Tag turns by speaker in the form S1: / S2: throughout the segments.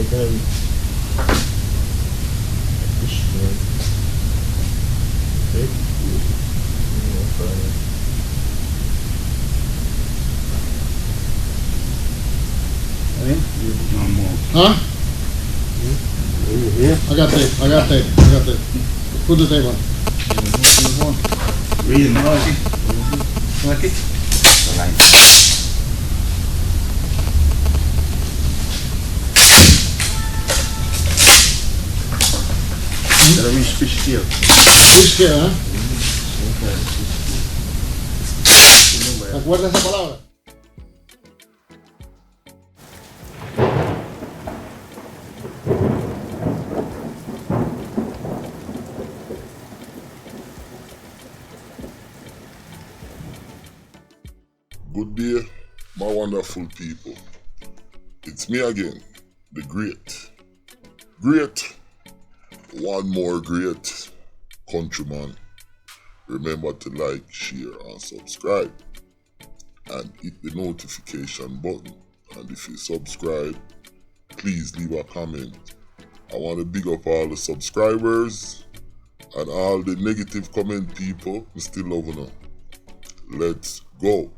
S1: can fish man. Okay.
S2: Huh?
S1: Yeah.
S2: I got tape. Put the tape on.
S3: Really noisy. Okay. Gotta reach fish scale.
S2: Fish scale, ¿eh? ¿Te acuerdas esa palabra?
S4: Good day, my wonderful people. It's me again, the great. One more great countryman. Remember to like, share, and subscribe. And hit the notification button. And if you subscribe, please leave a comment. I want to big up all the subscribers and all the negative comment people. I'm still loving them. Let's go.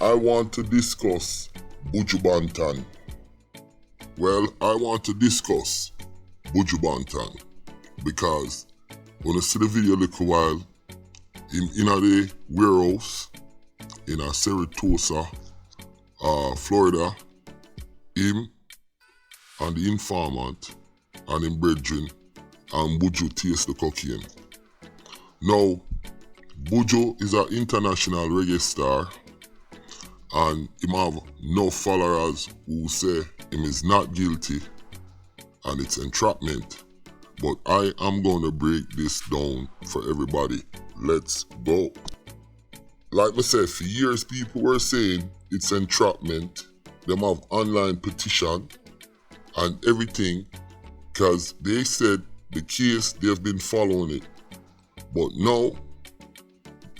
S4: I want to discuss BUJU Banton. Well, I want to discuss BUJU Banton because when I see the video a little while, him in the warehouse in Saratoga, Florida, him and the informant and him brethren and BUJU taste the cocaine. Now, BUJU is an international reggae star and him have no followers who say him is not guilty and it's entrapment. But I am going to break this down for everybody. Let's go. Like I said, for years people were saying it's entrapment. Them have online petition and everything because they said the case, they've been following it. But now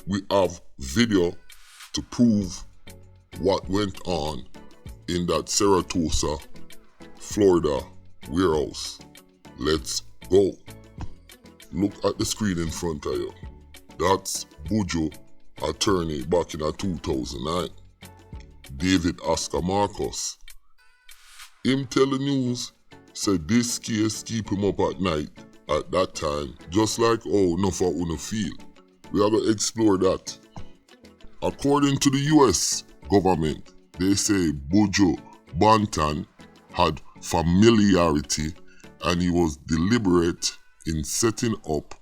S4: we have video to prove what went on in that Saratoga, Florida warehouse. Let's go. Look at the screen in front of you. That's BUJU attorney back in 2009, David Oscar Marcus. Him tell the news, said this case keep him up at night at that time, just like how enough of una feel. We are going to explore that. According to the US government, they say BUJU Banton had familiarity and he was deliberate in setting up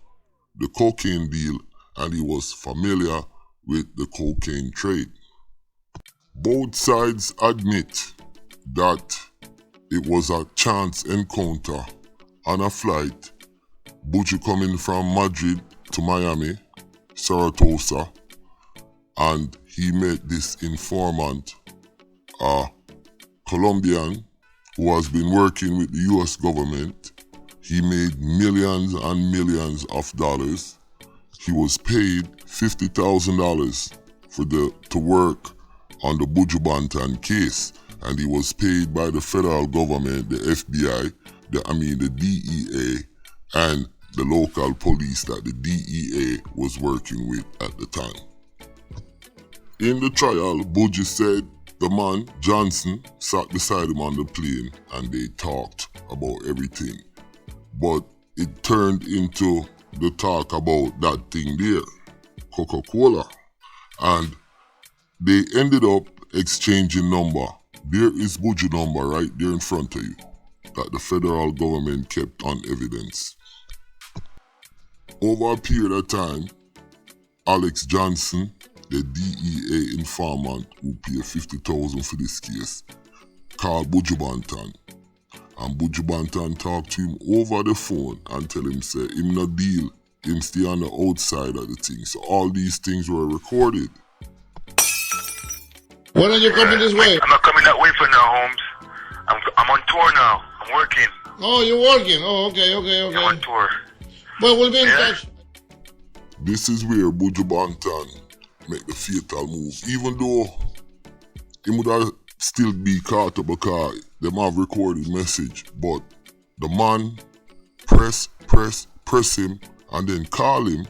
S4: the cocaine deal and he was familiar with the cocaine trade. Both sides admit that it was a chance encounter on a flight, BUJU coming from Madrid to Miami, Saratoga, and he met this informant, a Colombian who has been working with the US government. He made millions and millions of dollars. He was paid $50,000 to work on the BUJU Banton case, and he was paid by the federal government, the FBI, the DEA, and the local police that the DEA was working with at the time. In the trial, BUJU said the man, Johnson, sat beside him on the plane and they talked about everything. But it turned into the talk about that thing there, Coca-Cola. And they ended up exchanging number. There is BUJU number right there in front of you that the federal government kept on evidence. Over a period of time, Alex Johnson, the DEA informant who paid $50,000 for this case, called BUJU Banton. And BUJU Banton talked to him over the phone and tell him, say, him no deal, him stay on the outside of the thing. So all these things were recorded.
S2: When are you coming this way?
S5: I'm not coming that way for now, Holmes. I'm on tour now. I'm working.
S2: Oh, you're working? Oh, okay.
S5: I'm on tour.
S2: Well, we'll be in touch.
S4: This is where BUJU Banton make the fatal move. Even though he would have still be caught up because them have recorded message, but the man press him and then call him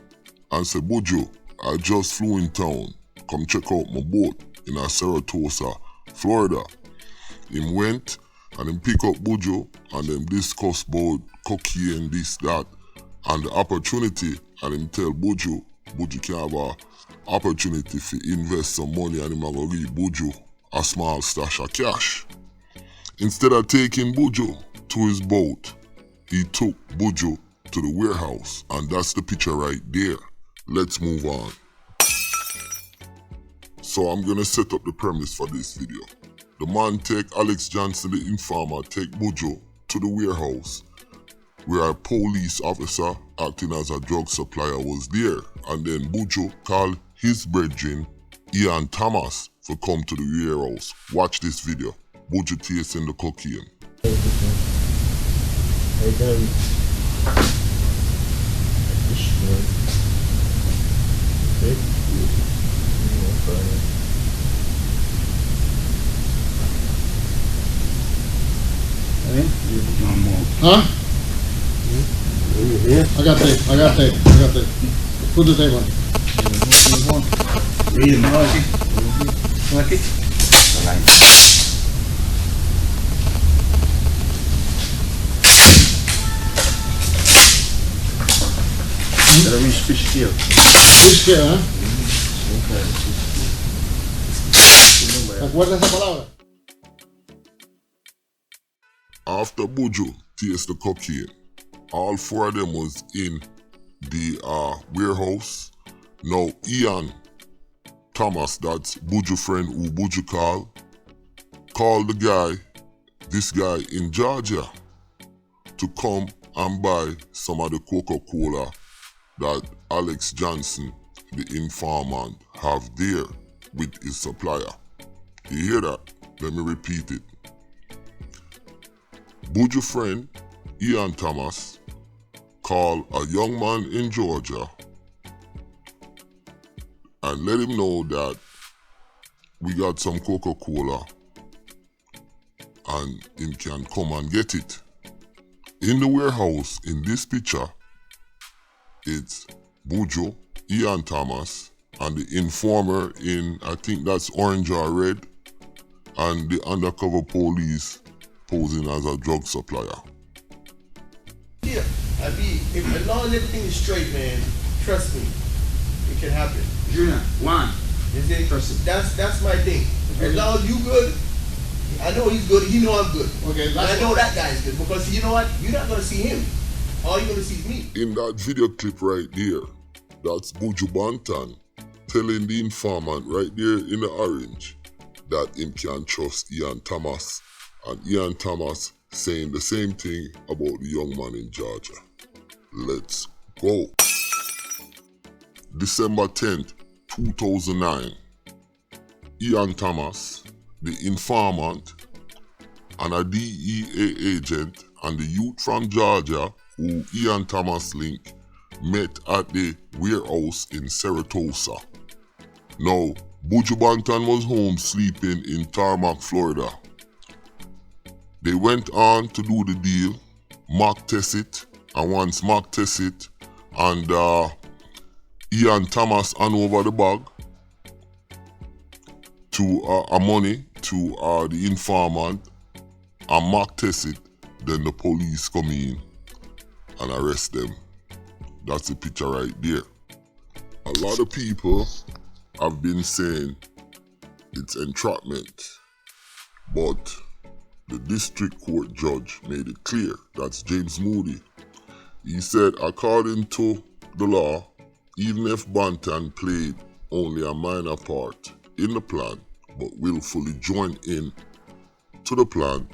S4: and say, Buju, I just flew in town. Come check out my boat in Saratoga, Florida. Him went and him pick up Buju and them discuss about cocaine, this, that, and the opportunity, and him tell Buju can have a opportunity to invest some money and him a go give Buju a small stash of cash. Instead of taking Buju to his boat, he took Buju to the warehouse, and that's the picture right there. Let's move on. So I'm gonna set up the premise for this video. The man take Alex Johnson, the informer, take Buju to the warehouse where a police officer acting as a drug supplier was there, and then Buju called his brethren, Ian Thomas, to come to the warehouse. Watch this video. Buju tasting the cocaine.
S2: Huh? I got tape. Put the tape on.
S3: Read it, like it. Gotta reach fish scale.
S2: Fish scale, huh? ¿Te acuerdas esa palabra?
S4: After Buju tasted the cocaine, all four of them was in the warehouse. Now Ian Thomas, that's Buju friend who Buju called this guy in Georgia to come and buy some of the Coca-Cola that Alex Johnson, the informant, have there with his supplier. You hear that? Let me repeat it. Buju friend, Ian Thomas, called a young man in Georgia and let him know that we got some Coca-Cola and him can come and get it. In the warehouse, in this picture, it's Buju, Ian Thomas, and the informer in, I think that's orange or red, and the undercover police posing as a drug supplier.
S1: Yeah, if long as everything is straight, man, trust me, it can happen.
S3: Junior, one.
S1: That's my thing. As long as you good, I know he's good, he know I'm good.
S2: Okay,
S1: and I know that guy's good, because you know what? You're not gonna see him. All you're gonna see is me.
S4: In that video clip right there, that's BUJU BANTON telling the informant right there in the orange that him can trust Ian Thomas. And Ian Thomas saying the same thing about the young man in Georgia. Let's go. December 10th, 2009. Ian Thomas, the informant, and a DEA agent and the youth from Georgia who Ian Thomas linked met at the warehouse in Saratoga. Now, BUJU BANTON was home sleeping in Tarmac, Florida. They went on to do the deal, mock test it, and once mock test it, and Ian Thomas hand over the bag to money to the informant and mock test it, then the police come in and arrest them. That's the picture right there. A lot of people have been saying it's entrapment, but the district court judge made it clear. That's James Moody. He said, according to the law, even if Banton played only a minor part in the plan, but willfully joined in to the plan,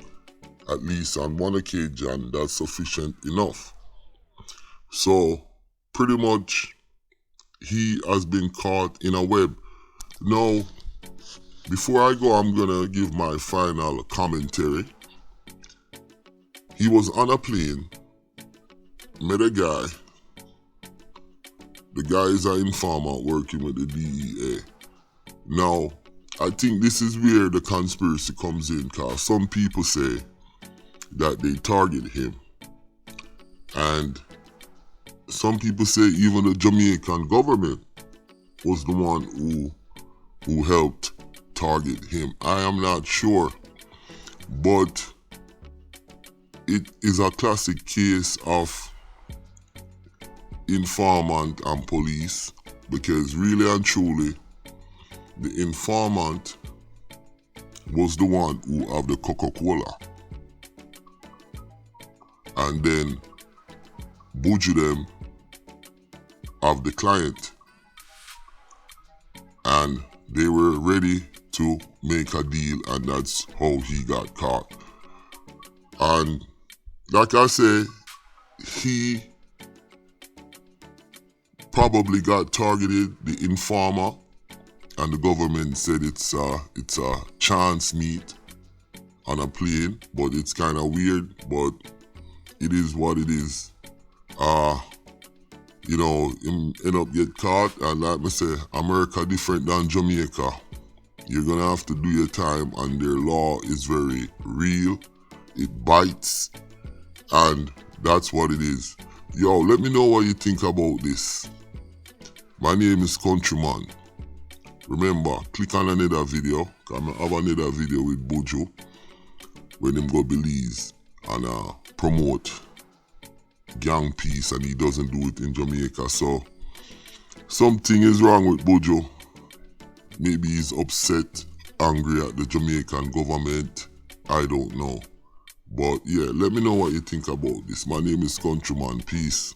S4: at least on one occasion, that's sufficient enough. So, pretty much, he has been caught in a web. Now, before I go, I'm gonna give my final commentary. He was on a plane, met a guy. The guy is an informer working with the DEA. Now, I think this is where the conspiracy comes in, because some people say that they target him. And some people say even the Jamaican government was the one who helped target him. I am not sure, but it is a classic case of informant and police, because really and truly the informant was the one who have the Coca-Cola, and then BUJU them have the client, and they were ready to make a deal, and that's how he got caught. And like I say, he probably got targeted, the informer, and the government said it's a chance meet on a plane, but it's kind of weird, but it is what it is. You know, him end up get caught, and like I say, America different than Jamaica. You're gonna have to do your time, and their law is very real. It bites, and that's what it is. Yo, let me know what you think about this. My name is Countryman. Remember, click on another video, because I have another video with BUJU when him go Belize and promote gang peace, and he doesn't do it in Jamaica. So something is wrong with BUJU. Maybe he's upset, angry at the Jamaican government. I don't know. But yeah, let me know what you think about this. My name is Countryman. Peace.